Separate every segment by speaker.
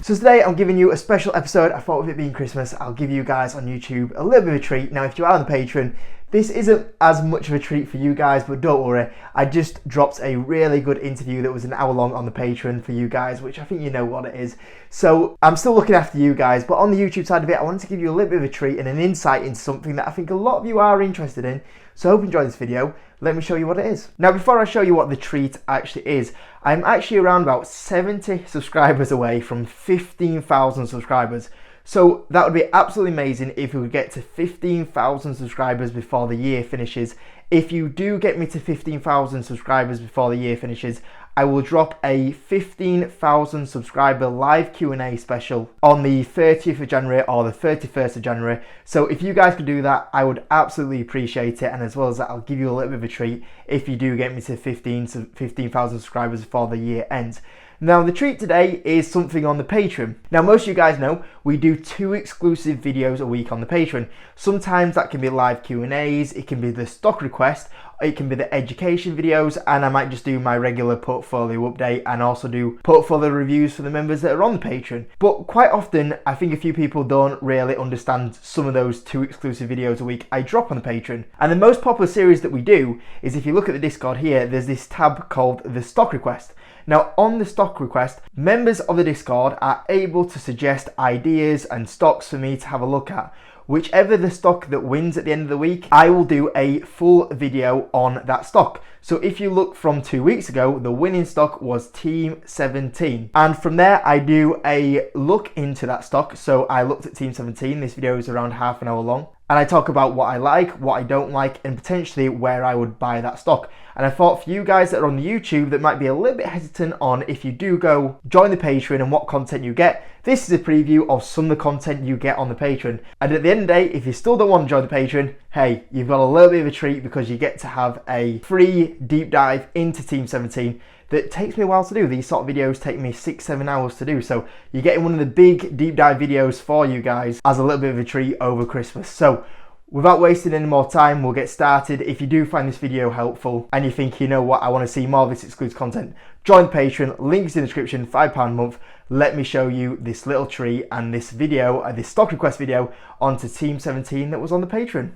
Speaker 1: So today I'm giving you a special episode. I thought with it being Christmas, I'll give you guys on YouTube a little bit of a treat. Now if you are on the Patreon, this isn't as much of a treat for you guys, but don't worry, I just dropped a really good interview that was an hour long on the Patreon for you guys, which I think you know what it is. So I'm still looking after you guys, but on the YouTube side of it, I wanted to give you a little bit of a treat and an insight into something that I think a lot of you are interested in. So I hope you enjoy this video. Let me show you what it is. Now before I show you what the treat actually is, I'm actually around about 70 subscribers away from 15,000 subscribers. So that would be absolutely amazing if we could get to 15,000 subscribers before the year finishes. If you do get me to 15,000 subscribers before the year finishes, I will drop a 15,000 subscriber live Q&A special on the 30th of January or the 31st of January. So if you guys could do that, I would absolutely appreciate it. And as well as that, I'll give you a little bit of a treat if you do get me to 15,000 subscribers before the year ends. Now the treat today is something on the Patreon. Now most of you guys know we do 2 exclusive videos a week on the Patreon. Sometimes that can be live Q&As, it can be the stock request, it can be the education videos, and I might just do my regular portfolio update and also do portfolio reviews for the members that are on the Patreon. But quite often I think a few people don't really understand some of those 2 exclusive videos a week I drop on the Patreon. And the most popular series that we do is, if you look at the Discord here, there's this tab called the stock request. Now on the stock request, members of the Discord are able to suggest ideas and stocks for me to have a look at. Whichever the stock that wins at the end of the week, I will do a full video on that stock. So if you look from 2 weeks ago, the winning stock was Team 17. And from there, I do a look into that stock. So I looked at Team 17. This video is around half an hour long. And I talk about what I like, what I don't like, and potentially where I would buy that stock. And I thought for you guys that are on the YouTube that might be a little bit hesitant on if you do go join the Patreon and what content you get, this is a preview of some of the content you get on the Patreon. And at the end of the day, if you still don't want to join the Patreon, hey, you've got a little bit of a treat because you get to have a free deep dive into Team 17 that takes me a while to do. These sort of videos take me 6-7 hours to do. So you're getting one of the big deep dive videos for you guys as a little bit of a treat over Christmas. So without wasting any more time, we'll get started. If you do find this video helpful and you think, you know what, I want to see more of this exclusive content, join the Patreon, links in the description, £5 a month. Let me show you this little treat and this video, this stock request video onto Team 17 that was on the Patreon.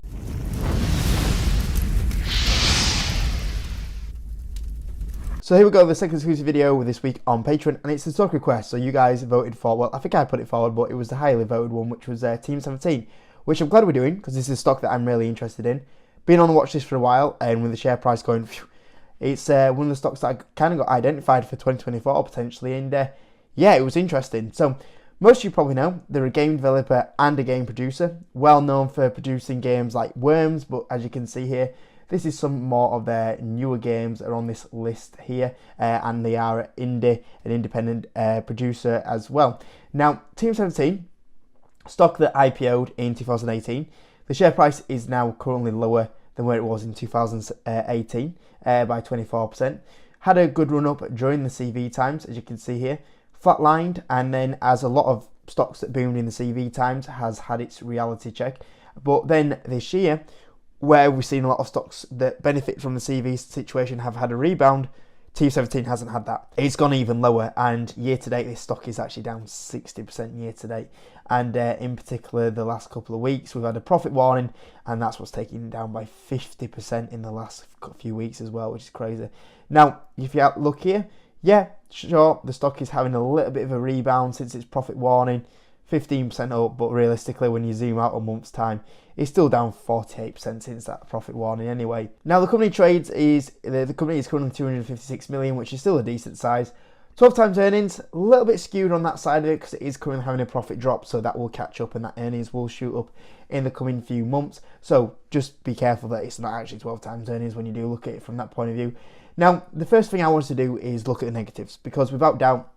Speaker 1: So here we go, the second exclusive video this week on Patreon, and it's the stock request. So you guys voted for, well, I think I put it forward, but it was the highly voted one, which was Team 17, which I'm glad we're doing because this is a stock that I'm really interested in. Been on the watch list for a while, and with the share price going, phew, it's one of the stocks that I kind of got identified for 2024 potentially, and yeah, it was interesting. So most of you probably know they're a game developer and a game producer, well known for producing games like Worms, but as you can see here, this is some more of their newer games that are on this list here, and they are an independent producer as well. Now, Team 17, stock that IPO'd in 2018. The share price is now currently lower than where it was in 2018 by 24%. Had a good run up during the CV times, as you can see here, flatlined, and then as a lot of stocks that boomed in the CV times has had its reality check. But then this year, where we've seen a lot of stocks that benefit from the CV situation have had a rebound, Team 17 hasn't had that. It's gone even lower, and year to date this stock is actually down 60% year to date. And in particular the last couple of weeks we've had a profit warning, and that's what's taken it down by 50% in the last few weeks as well, which is crazy. Now if you look here, yeah, sure, the stock is having a little bit of a rebound since its profit warning, 15% up, but realistically when you zoom out a month's time, it's still down 48% since that profit warning anyway. Now the company trades the company is currently 256 million, which is still a decent size. 12 times earnings, a little bit skewed on that side of it because it is currently having a profit drop, so that will catch up and that earnings will shoot up in the coming few months. So just be careful that it's not actually 12 times earnings when you do look at it from that point of view. Now the first thing I want to do is look at the negatives, because without doubt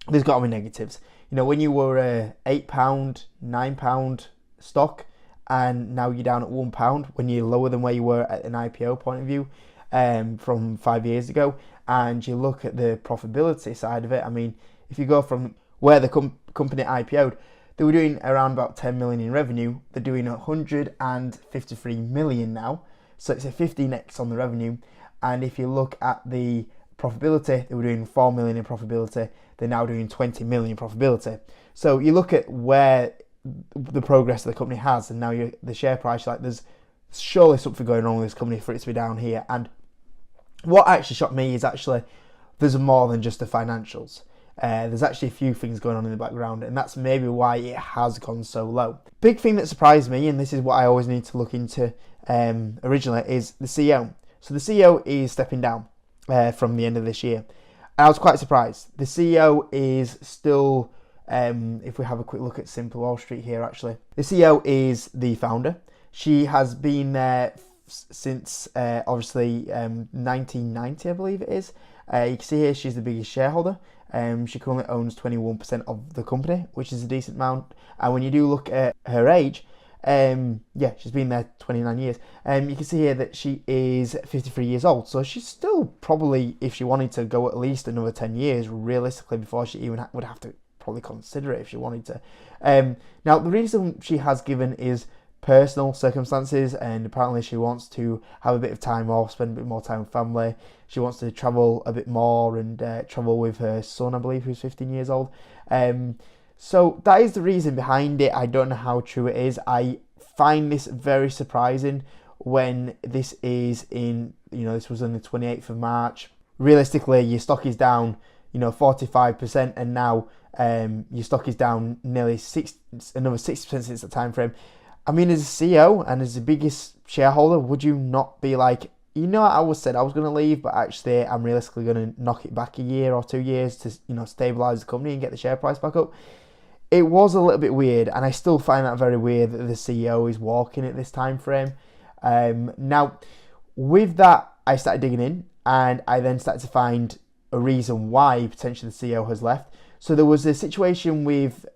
Speaker 1: there's got to be negatives. You know, when you were a £8, £9 stock and now you're down at £1 when you're lower than where you were at an IPO point of view from 5 years ago, and you look at the profitability side of it, I mean, if you go from where the company IPO'd, they were doing around about 10 million in revenue, they're doing 153 million now, so it's a 15x on the revenue. And if you look at the profitability. They were doing 4 million in profitability. They're now doing 20 million in profitability. So you look at where the progress of the company has, and now the share price, like there's surely something going on with this company for it to be down here. And what actually shocked me is actually there's more than just the financials. There's actually a few things going on in the background, and that's maybe why it has gone so low. Big thing that surprised me, and this is what I always need to look into originally, is the CEO. So the CEO is stepping down from the end of this year. And I was quite surprised. The CEO is still, if we have a quick look at Simple Wall Street here actually, the CEO is the founder. She has been there since obviously 1990, I believe it is. You can see here she's the biggest shareholder. She currently owns 21% of the company, which is a decent amount. And when you do look at her age, she's been there 29 years. You can see here that she is 53 years old. So she's still probably, if she wanted to go at least another 10 years, realistically, before she even would have to probably consider it if she wanted to. Now, the reason she has given is personal circumstances, and apparently she wants to have a bit of time off, spend a bit more time with family. She wants to travel a bit more and travel with her son, I believe, who's 15 years old. So that is the reason behind it. I don't know how true it is. I find this very surprising when this is this was on the 28th of March. Realistically, your stock is down, 45%, and now your stock is down nearly another 60% since that time frame. I mean, as a CEO and as the biggest shareholder, would you not be like, I was said I was going to leave, but actually I'm realistically going to knock it back a year or 2 years to, stabilise the company and get the share price back up? It was a little bit weird, and I still find that very weird that the CEO is walking at this time frame. Now, with that, I started digging in, and I then started to find a reason why potentially the CEO has left. So there was a situation with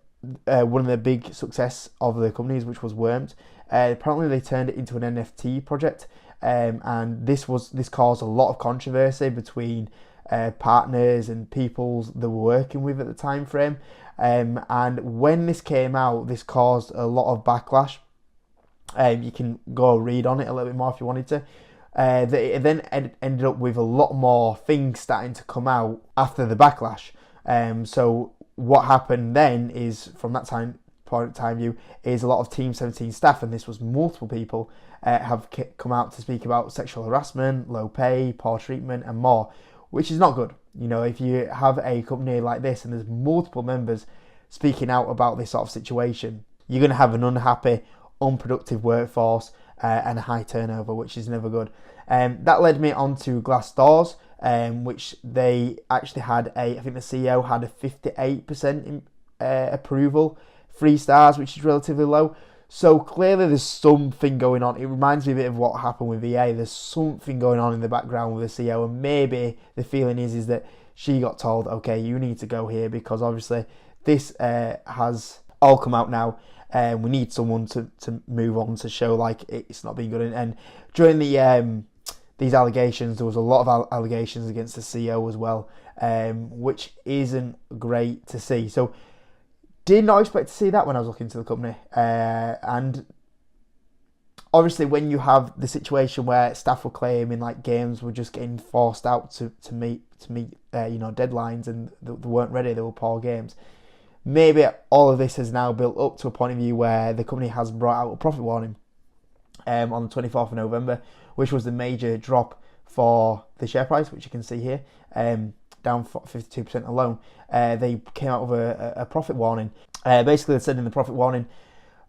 Speaker 1: one of the big success of the companies, which was Worms. Apparently they turned it into an NFT project, and this caused a lot of controversy between partners and people that were working with at the time frame. And when this came out, this caused a lot of backlash. You can go read on it a little bit more if you wanted to. It then ended up with a lot more things starting to come out after the backlash. So what happened then is, from that point of time view, is a lot of Team 17 staff, and this was multiple people, have come out to speak about sexual harassment, low pay, poor treatment, and more, which is not good. If you have a company like this and there's multiple members speaking out about this sort of situation, you're going to have an unhappy, unproductive workforce and a high turnover, which is never good. That led me on to Glassdoor's, which they actually had I think the CEO had a 58% approval, 3 stars, which is relatively low. So clearly there's something going on. It reminds me a bit of what happened with VA. There's something going on in the background with the CEO, and maybe the feeling is that she got told, okay, you need to go here, because obviously this has all come out now, and we need someone to move on to show like it's not being good. And during these allegations, there was a lot of allegations against the CEO as well, which isn't great to see. So did not expect to see that when I was looking into the company. And obviously when you have the situation where staff were claiming like games were just getting forced out to meet deadlines, and they weren't ready, they were poor games. Maybe all of this has now built up to a point of view where the company has brought out a profit warning on the 24th of November, which was the major drop for the share price, which you can see here, down 52% alone. They came out with a profit warning. Basically, they said in the profit warning,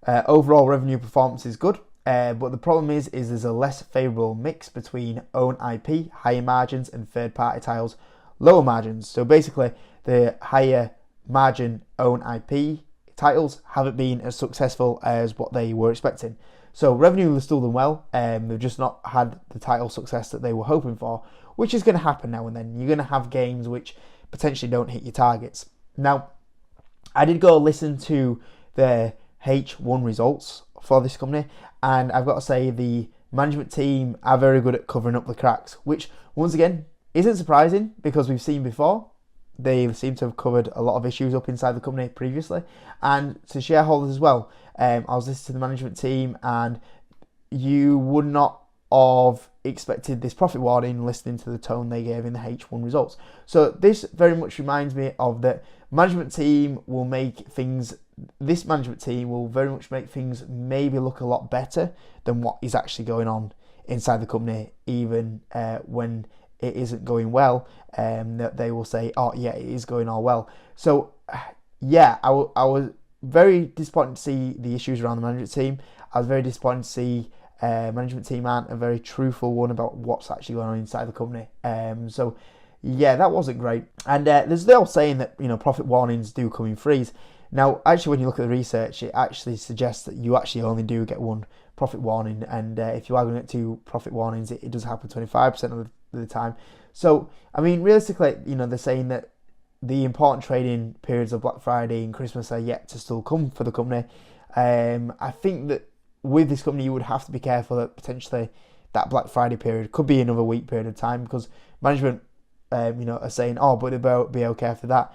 Speaker 1: overall revenue performance is good, but the problem is there's a less favourable mix between own IP, higher margins, and third-party titles, lower margins. So basically, the higher margin own IP titles haven't been as successful as what they were expecting. So revenue has still done well, they've just not had the title success that they were hoping for, which is going to happen now and then. You're going to have games which potentially don't hit your targets. Now, I did go listen to the H1 results for this company, and I've got to say the management team are very good at covering up the cracks, which once again isn't surprising because we've seen before. They seem to have covered a lot of issues up inside the company previously, and to shareholders as well. I was listening to the management team, and you would not have expected this profit warning, listening to the tone they gave in the H1 results. So this very much reminds me of that management team will make things, this management team will very much make things maybe look a lot better than what is actually going on inside the company, even when it isn't going well, that they will say, oh yeah, it is going all well. So yeah, I was very disappointed to see the issues around the management team. I was very disappointed to see management team aren't a very truthful one about what's actually going on inside the company. So yeah, that wasn't great. And there's still saying that, you know, profit warnings do come in threes. Now, actually, when you look at the research, it actually suggests that you actually only do get one profit warning. And if you are going to get two profit warnings, it does happen 25% of the time. So, I mean, realistically, you know, they're saying that the important trading periods of Black Friday and Christmas are yet to still come for the company. I think that with this company, you would have to be careful that potentially that Black Friday period could be another week period of time, because management, you know, are saying, oh, but it'll be okay after that.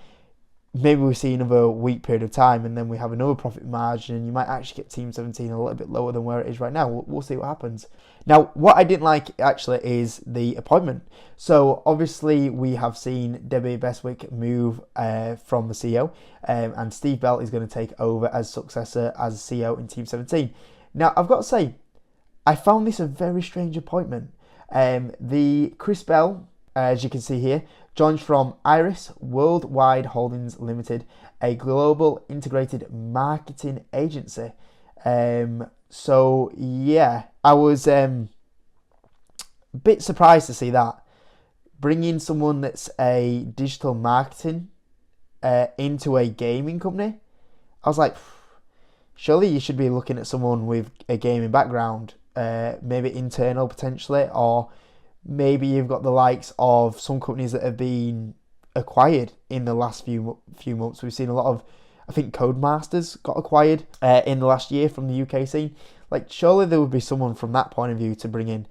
Speaker 1: Maybe we see another week period of time and then we have another profit margin, and you might actually get Team 17 a little bit lower than where it is right now. We'll see what happens. Now, what I didn't like actually is the appointment. So obviously we have seen Debbie Bestwick move from the CEO, and Steve Bell is going to take over as successor as CEO in Team 17. Now, I've got to say, I found this a very strange appointment. The Chris Bell, as you can see here, joins from Iris Worldwide Holdings Limited, a global integrated marketing agency. So yeah, I was a bit surprised to see that. Bringing someone that's a digital marketing into a gaming company, I was like, surely you should be looking at someone with a gaming background, maybe internal potentially, or maybe you've got the likes of some companies that have been acquired in the last few months. We've seen a lot of, I think Codemasters got acquired in the last year from the UK scene. Like, surely there would be someone from that point of view to bring in.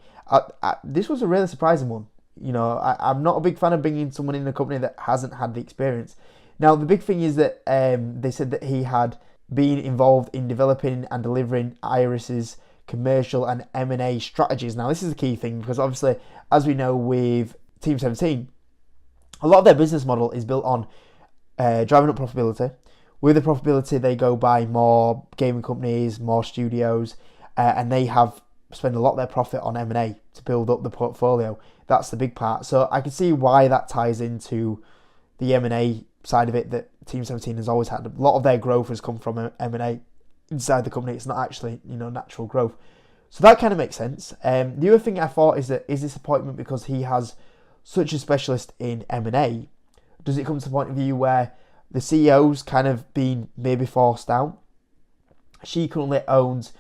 Speaker 1: This was a really surprising one. You know, I'm not a big fan of bringing someone in a company that hasn't had the experience. Now, the big thing is that they said that he had been involved in developing and delivering Iris's commercial and M&A strategies. Now, this is a key thing, because obviously, as we know with Team 17, a lot of their business model is built on driving up profitability. With the profitability, they go buy more gaming companies, more studios, and they have spent a lot of their profit on M&A to build up the portfolio. That's the big part. So I can see why that ties into the M&A side of it, that Team 17 has always had. A lot of their growth has come from M&A inside the company. It's not actually, you know, natural growth. So that kind of makes sense. The other thing I thought is that, is this appointment because he has such a specialist in M&A? Does it come to the point of view where the CEO's kind of been maybe forced out? She currently owns,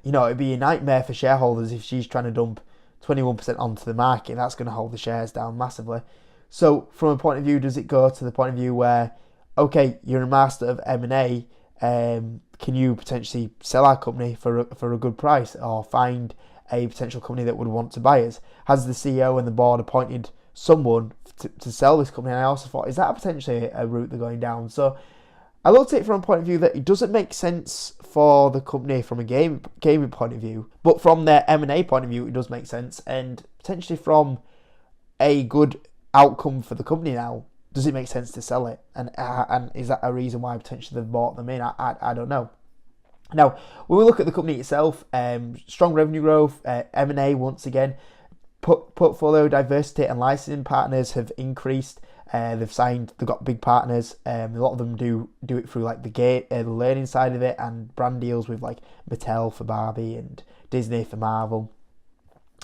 Speaker 1: you know, it'd be a nightmare for shareholders if she's trying to dump 21% onto the market. That's going to hold the shares down massively. So from a point of view, does it go to the point of view where, okay, you're a master of M&A, can you potentially sell our company for a good price, or find a potential company that would want to buy us? Has the CEO and the board appointed someone to sell this company? And I also thought, is that potentially a route they're going down? So I looked at it from a point of view that it doesn't make sense for the company from a gaming point of view, but from their M&A point of view, it does make sense, and potentially from a good outcome for the company now, does it make sense to sell it? And is that a reason why potentially they've bought them in? I don't know. Now, when we look at the company itself, strong revenue growth, M&A once again, portfolio diversity and licensing partners have increased. They've got big partners. A lot of them do it through like the learning side of it, and brand deals with like Mattel for Barbie and Disney for Marvel.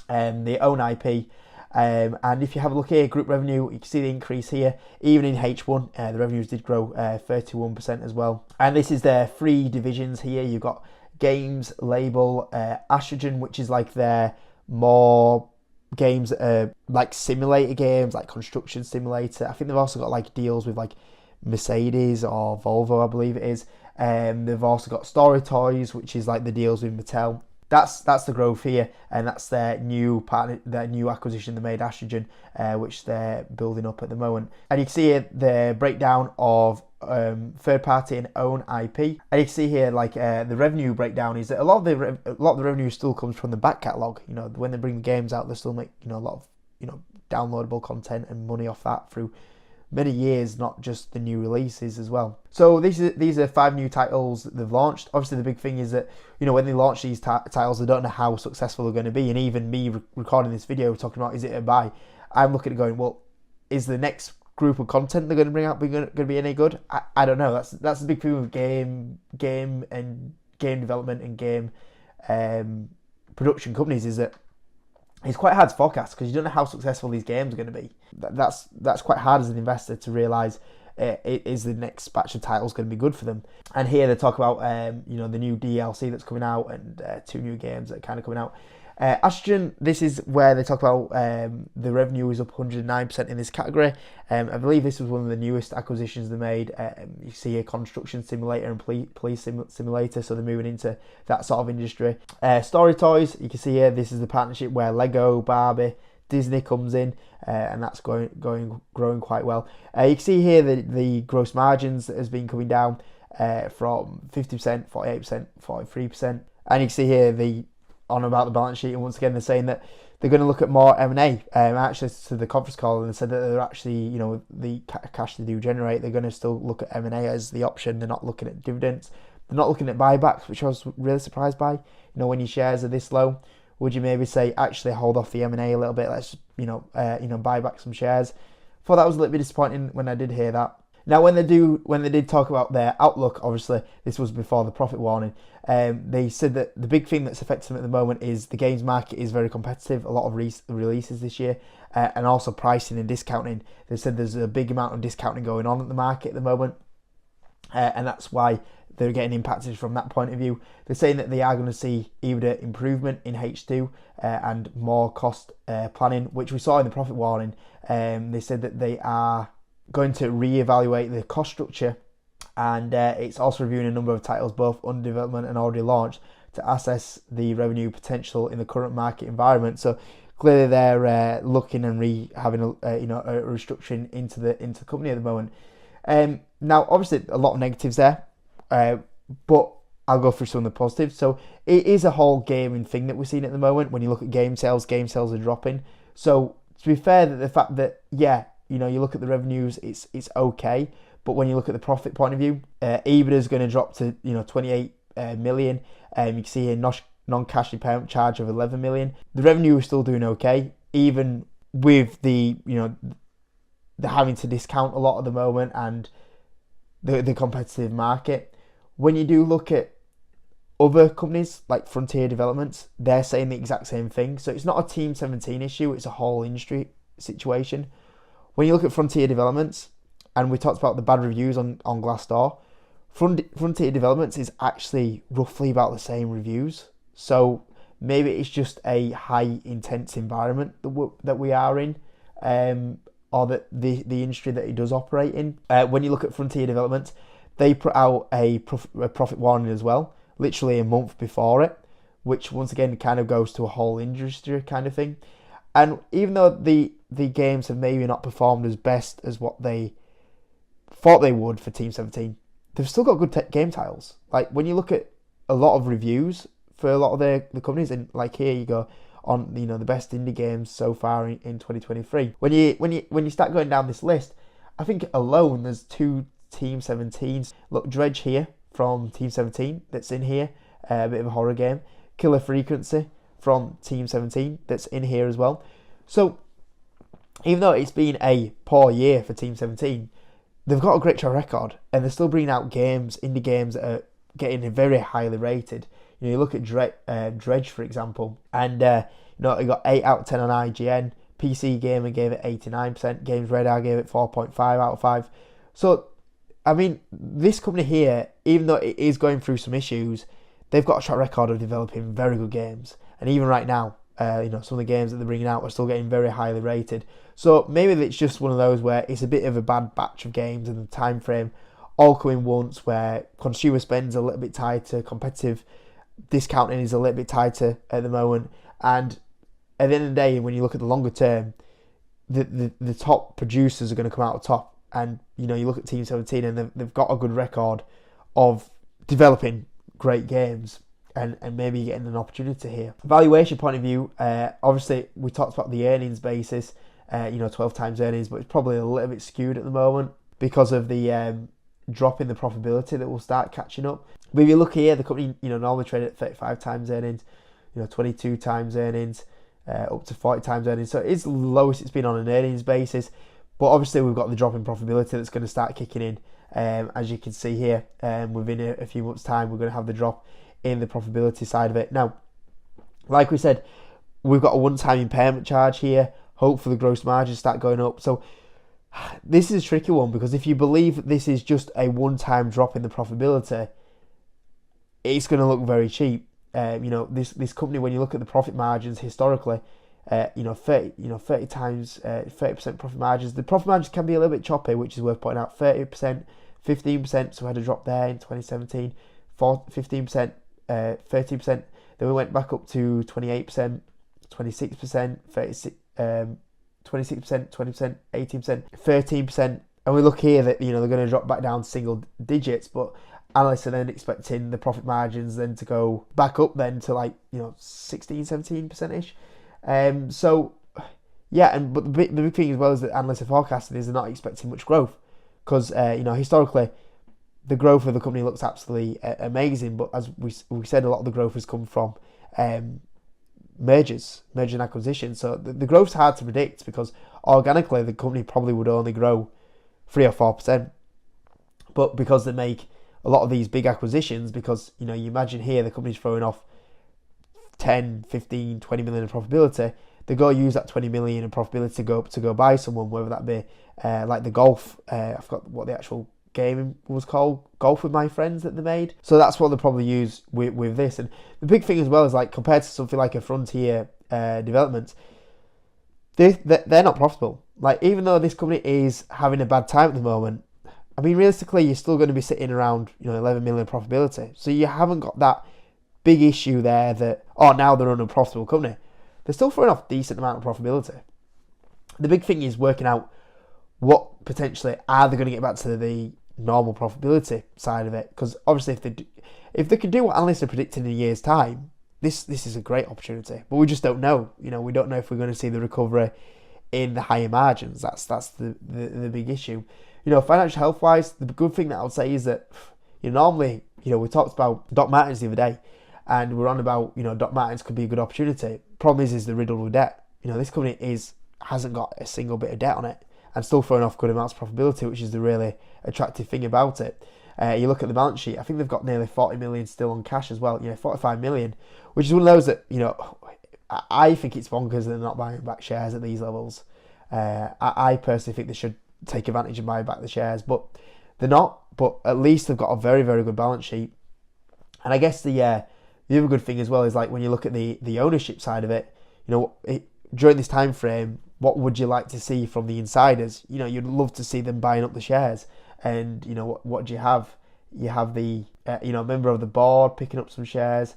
Speaker 1: They own IP. And if you have a look here, group revenue, you can see the increase here. Even in H1, the revenues did grow 31% as well. And this is their three divisions here. You've got games, label, Astrogen, which is like their more games that are like simulator games, like construction simulator. I think they've also got like deals with like Mercedes or Volvo, I believe it is. They've also got Story Toys, which is like the deals with Mattel. That's the growth here, and that's their new partner, their new acquisition they made, Astrogen, which they're building up at the moment. And you can see here the breakdown of third party and own IP. And you can see here, like the revenue breakdown is that a lot of the revenue still comes from the back catalog. You know, when they bring the games out, they still make, you know, a lot of, you know, downloadable content and money off that through many years, not just the new releases as well. So these are 5 new titles that they've launched. Obviously, the big thing is that, you know, when they launch these titles, they don't know how successful they're going to be. And even me recording this video talking about is it a buy, I'm looking at going, well, is the next group of content they're going to bring out going to be any good? I don't know. That's the big thing with game development and game production companies, is that it's quite hard to forecast because you don't know how successful these games are going to be. That's quite hard as an investor to realise, is the next batch of titles going to be good for them. And here they talk about you know, the new DLC that's coming out and 2 new games that are kind of coming out. Astrogen, this is where they talk about the revenue is up 109% in this category. I believe this was one of the newest acquisitions they made. You see a construction simulator and police simulator, so they're moving into that sort of industry. Story Toys, you can see here, this is the partnership where Lego, Barbie, Disney comes in, and that's growing quite well. You can see here the gross margins that has been coming down from 50%, 48%, 43%. And you can see here on about the balance sheet, and once again they're saying that they're going to look at more M&A. Actually, to the conference call, and they said that they're actually, you know, the cash they do generate, they're going to still look at M&A as the option. They're not looking at dividends. They're not looking at buybacks, which I was really surprised by. You know, when your shares are this low, would you maybe say actually hold off the M&A a little bit? Let's buy back some shares. Thought that was a little bit disappointing when I did hear that. Now, when they did talk about their outlook, obviously this was before the profit warning. They said that the big thing that's affecting them at the moment is the games market is very competitive. A lot of releases this year, and also pricing and discounting. They said there's a big amount of discounting going on at the market at the moment, and that's why they're getting impacted from that point of view. They're saying that they are going to see EBITDA improvement in H2 and more cost planning, which we saw in the profit warning. They said that they are going to reevaluate the cost structure, and it's also reviewing a number of titles both under development and already launched to assess the revenue potential in the current market environment. So clearly they're looking and having a restructuring into the company at the moment. Now obviously a lot of negatives there, but I'll go through some of the positives. So it is a whole gaming thing that we're seeing at the moment. When you look at game sales are dropping. So to be fair, that the fact that, yeah, you know, you look at the revenues, it's okay, but when you look at the profit point of view, EBITDA is going to drop to 28 million. You can see here non-cash impairment charge of 11 million. The revenue is still doing okay, even with the having to discount a lot at the moment and the competitive market. When you do look at other companies like Frontier Developments, they're saying the exact same thing. So it's not a Team 17 issue, it's a whole industry situation. When you look at Frontier Developments, and we talked about the bad reviews on Glassdoor, Frontier Developments is actually roughly about the same reviews. So maybe it's just a high intense environment that we are in, or that the industry that it does operate in. When you look at Frontier Developments, they put out a profit warning as well, literally a month before it, which once again kind of goes to a whole industry kind of thing. And even though the games have maybe not performed as best as what they thought they would for Team 17, they've still got good game titles. Like when you look at a lot of reviews for a lot of the companies, and like here you go on, you know, the best indie games so far in 2023. When you start going down this list, I think alone there's 2 Team 17s. Look, Dredge here from Team 17 that's in here, a bit of a horror game. Killer Frequency from Team 17 that's in here as well. So even though it's been a poor year for Team 17, they've got a great track record, and they're still bringing out games, indie games that are getting very highly rated. You know, you look at Dredge, for example, and it got 8 out of 10 on IGN. PC Gamer gave it 89%. Games Radar gave it 4.5 out of 5. So, I mean, this company here, even though it is going through some issues, they've got a track record of developing very good games. And even right now, some of the games that they're bringing out are still getting very highly rated. So maybe it's just one of those where it's a bit of a bad batch of games and the time frame all coming once, where consumer spend's a little bit tighter, competitive discounting is a little bit tighter at the moment, and at the end of the day, when you look at the longer term, the top producers are going to come out on top. And, you look at Team 17 and they've got a good record of developing great games and maybe getting an opportunity here. Valuation point of view, obviously we talked about the earnings basis, 12 times earnings, but it's probably a little bit skewed at the moment because of the drop in the profitability that will start catching up. But if you look here, the company, normally traded at 35 times earnings, 22 times earnings, up to 40 times earnings. So it's the lowest it's been on an earnings basis. But obviously we've got the drop in profitability that's going to start kicking in. As you can see here, within a few months' time, we're going to have the drop in the profitability side of it. Now, like we said, we've got a one-time impairment charge here. Hopefully the gross margins start going up. So this is a tricky one, because if you believe this is just a one-time drop in the profitability, it's going to look very cheap. This company, when you look at the profit margins historically, 30 times 30% profit margins. The profit margins can be a little bit choppy, which is worth pointing out. 30%, 15%. So we had a drop there in 2017. 15%, 13%. Then we went back up to 28%, 26%, 36. 26%, 20%, 18%, 13%, and we look here that they're going to drop back down single digits, but analysts are then expecting the profit margins then to go back up then to 16, 17%ish. But the big thing as well is that analysts are forecasting is they're not expecting much growth, because historically the growth of the company looks absolutely amazing, but as we said, a lot of the growth has come from merger and acquisition. So the growth's hard to predict, because organically the company probably would only grow 3 or 4%. But because they make a lot of these big acquisitions, because you imagine here the company's throwing off 10, 15, 20 million in profitability, they go use that 20 million in profitability to go buy someone, whether that be like the golf, I forgot what the actual game was called, Golf With My Friends, that they made. So that's what they probably use with this. And the big thing as well is, compared to something like a Frontier Development, they're not profitable. Even though this company is having a bad time at the moment, I mean, realistically, you're still going to be sitting around 11 million profitability. So you haven't got that big issue there that, now they're an unprofitable company. They're still throwing off decent amount of profitability. The big thing is working out what potentially are they going to get back to the normal profitability side of it, because obviously if they can do what analysts are predicting in a year's time, this is a great opportunity. But we just don't know. We don't know if we're going to see the recovery in the higher margins. That's the big issue. Financial health wise, the good thing that I would say is that normally we talked about Doc Martens the other day, and we're on about Doc Martens could be a good opportunity. Problem is they're riddled with debt. This company hasn't got a single bit of debt on it, and still throwing off good amounts of profitability, which is the really attractive thing about it. You look at the balance sheet, I think they've got nearly 40 million still on cash as well, 45 million, which is one of those that, I think it's bonkers that they're not buying back shares at these levels. I personally think they should take advantage and buy back the shares, but they're not. But at least they've got a very, very good balance sheet. And I guess the other good thing as well is, when you look at the ownership side of it, during this time frame, what would you like to see from the insiders? You'd love to see them buying up the shares. And, what do you have? You have the, member of the board picking up some shares.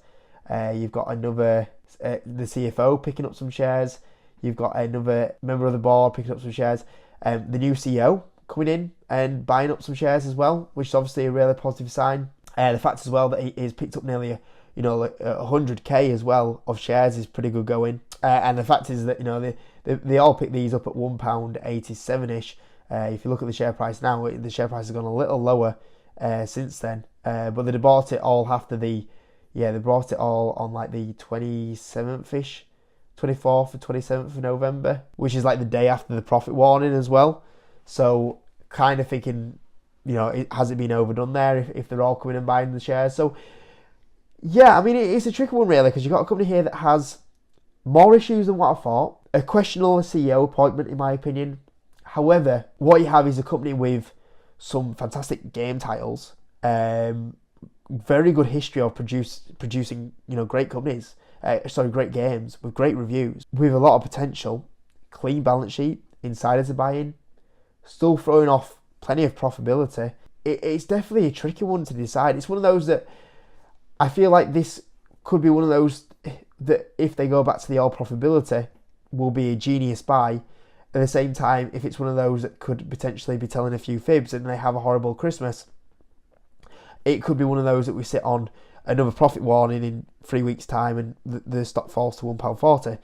Speaker 1: You've got another, the CFO picking up some shares. You've got another member of the board picking up some shares. The new CEO coming in and buying up some shares as well, which is obviously a really positive sign. The fact as well that he's picked up nearly 100k as well of shares is pretty good going. And the fact is that they all pick these up at £1.87ish. If you look at the share price now, the share price has gone a little lower since then. But they bought it all after they bought it all on the 27th-ish, 24th or 27th of November, which is the day after the profit warning as well. So kind of thinking, has it been overdone there if they're all coming and buying the shares? So yeah, I mean, it's a tricky one really, because you've got a company here that has more issues than what I thought. A questionable CEO appointment, in my opinion. However, what you have is a company with some fantastic game titles, very good history of producing great companies, great games with great reviews, with a lot of potential, clean balance sheet, insiders are buying, still throwing off plenty of profitability. It's definitely a tricky one to decide. It's one of those that I feel like this could be one of those that if they go back to the old profitability will be a genius buy, At the same time, if it's one of those that could potentially be telling a few fibs and they have a horrible Christmas, it could be one of those that we sit on another profit warning in 3 weeks' time and the stock falls to £1.40.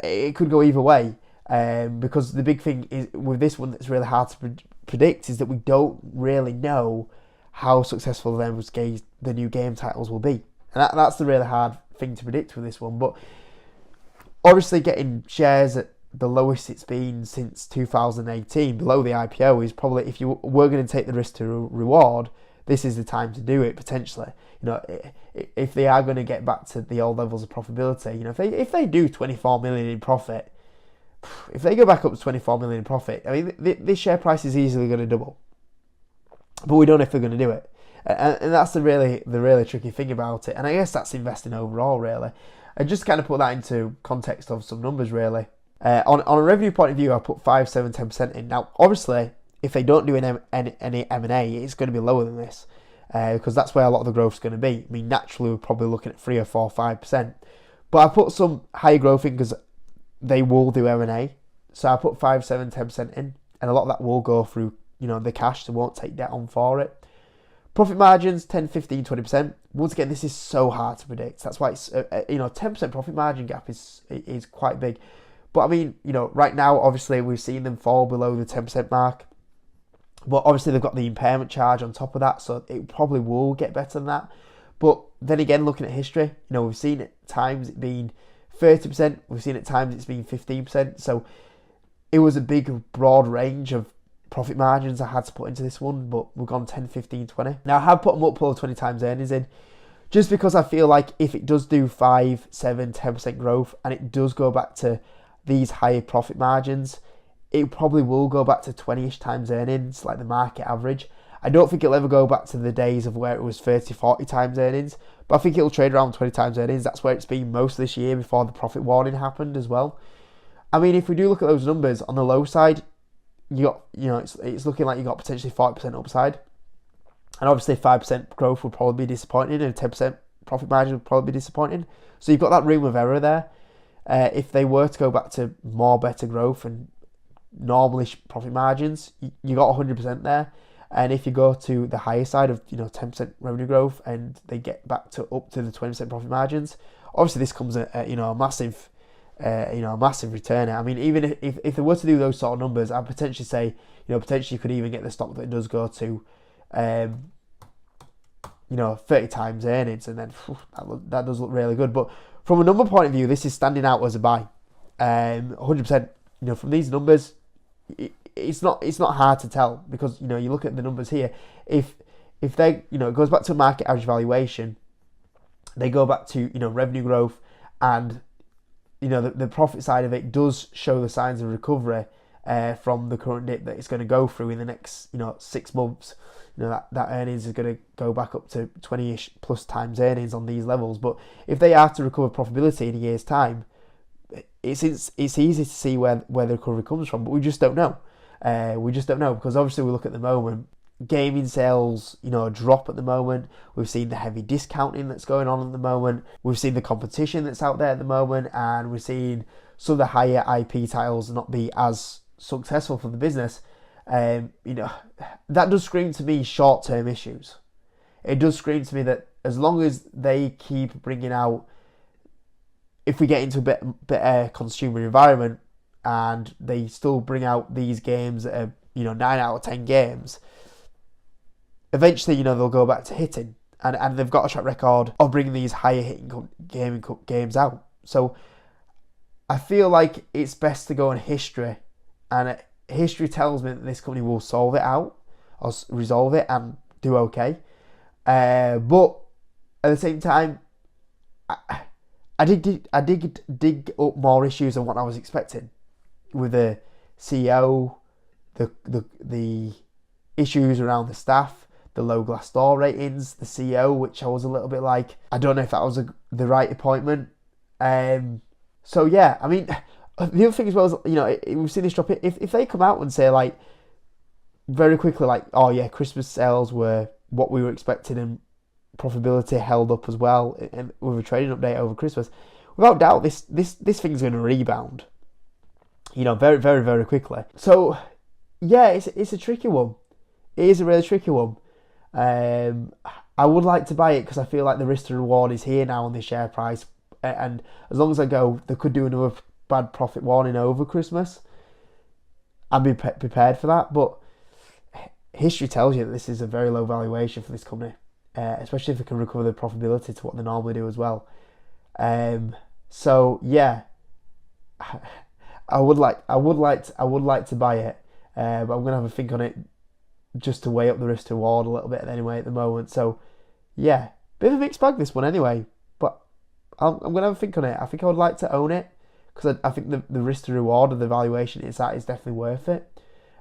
Speaker 1: It could go either way, because the big thing is with this one that's really hard to predict is that we don't really know how successful the new game titles will be. And that's the really hard thing to predict with this one. But obviously getting shares at the lowest it's been since 2018, below the IPO, is probably, if you were going to take the risk to reward, this is the time to do it potentially. If they are going to get back to the old levels of profitability, if they do 24 million in profit, if they go back up to 24 million in profit, I mean, this share price is easily going to double. But we don't know if they're going to do it, and that's the really tricky thing about it. And I guess that's investing overall, really. And just kind of put that into context of some numbers, really. On a revenue point of view, I put 5, 7, 10% in. Now, obviously, if they don't do any M&A, it's going to be lower than this, because that's where a lot of the growth is going to be. I mean, naturally, we're probably looking at 3 or 4, 5%. But I put some higher growth in because they will do M&A. So I put 5, 7, 10% in, and a lot of that will go through, the cash. They won't take debt on for it. Profit margins, 10, 15, 20%. Once again, this is so hard to predict. That's why it's, 10% profit margin gap is quite big. But I mean, right now, obviously, we've seen them fall below the 10% mark. But obviously, they've got the impairment charge on top of that, so it probably will get better than that. But then again, looking at history, we've seen at times it being 30%. We've seen at times it's been 15%. So it was a big, broad range of profit margins I had to put into this one, but we've gone 10, 15, 20. Now, I have put a multiple of 20 times earnings in, just because I feel like if it does do 5, 7, 10% growth, and it does go back to these higher profit margins, it probably will go back to 20-ish times earnings, like the market average. I don't think it'll ever go back to the days of where it was 30, 40 times earnings, but I think it'll trade around 20 times earnings. That's where it's been most of this year before the profit warning happened as well. I mean, if we do look at those numbers, on the low side, it's looking like you got potentially 40% upside. And obviously 5% growth would probably be disappointing, and 10% profit margin would probably be disappointing. So you've got that room of error there. If they were to go back to more better growth and normalish profit margins, you got 100% there. And if you go to the higher side of 10% revenue growth and they get back to up to the 20% profit margins, obviously this comes at a massive return. I mean, even if they were to do those sort of numbers, I'd potentially say potentially you could even get the stock that does go to 30 times earnings, and then that does look really good. But from a number point of view, this is standing out as a buy. 100%. From these numbers, it's not hard to tell, because you look at the numbers here. If they it goes back to market average valuation, they go back to revenue growth, and the profit side of it does show the signs of recovery from the current dip that it's going to go through in the next 6 months. That earnings is going to go back up to 20-ish plus times earnings on these levels. But if they are to recover profitability in a year's time, it's easy to see where the recovery comes from, but we just don't know. Because obviously we look at the moment, gaming sales, drop at the moment. We've seen the heavy discounting that's going on at the moment. We've seen the competition that's out there at the moment, and we've seen some of the higher IP titles not be as successful for the business. That does scream to me short-term issues. It does scream to me that as long as they keep bringing out, if we get into a better consumer environment and they still bring out these games that are 9 out of 10 games, eventually they'll go back to hitting, and they've got a track record of bringing these higher hitting gaming games out. So I feel like it's best to go on history, and history tells me that this company will solve it out or resolve it and do okay. But at the same time, I did dig up more issues than what I was expecting with the CEO, the issues around the staff, the low Glassdoor ratings, the CEO, which I was a little bit like, I don't know if that was the right appointment. So yeah, I mean, the other thing as well is, we've seen this drop. If they come out and say like very quickly, like, oh yeah, Christmas sales were what we were expecting and profitability held up as well, and with a trading update over Christmas, without doubt, this thing's going to rebound. very, very, very quickly. So yeah, it's a tricky one. It is a really tricky one. I would like to buy it because I feel like the risk to reward is here now on the share price, and as long as I go, they could do another bad profit warning over Christmas. I'd be prepared for that, but history tells you that this is a very low valuation for this company, especially if they can recover the profitability to what they normally do as well. So yeah, I would like to buy it, but I'm gonna have a think on it just to weigh up the risk to reward a little bit anyway at the moment. So yeah, bit of a mixed bag this one anyway, but I'm gonna have a think on it. I think I would like to own it because I think the risk to reward of the valuation is definitely worth it.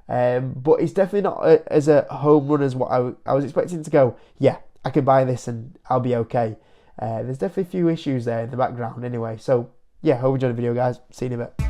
Speaker 1: But it's definitely not as a home run as what I was expecting to go. Yeah, I can buy this and I'll be okay. There's definitely a few issues there in the background anyway. So yeah, hope you enjoyed the video, guys. See you in a bit.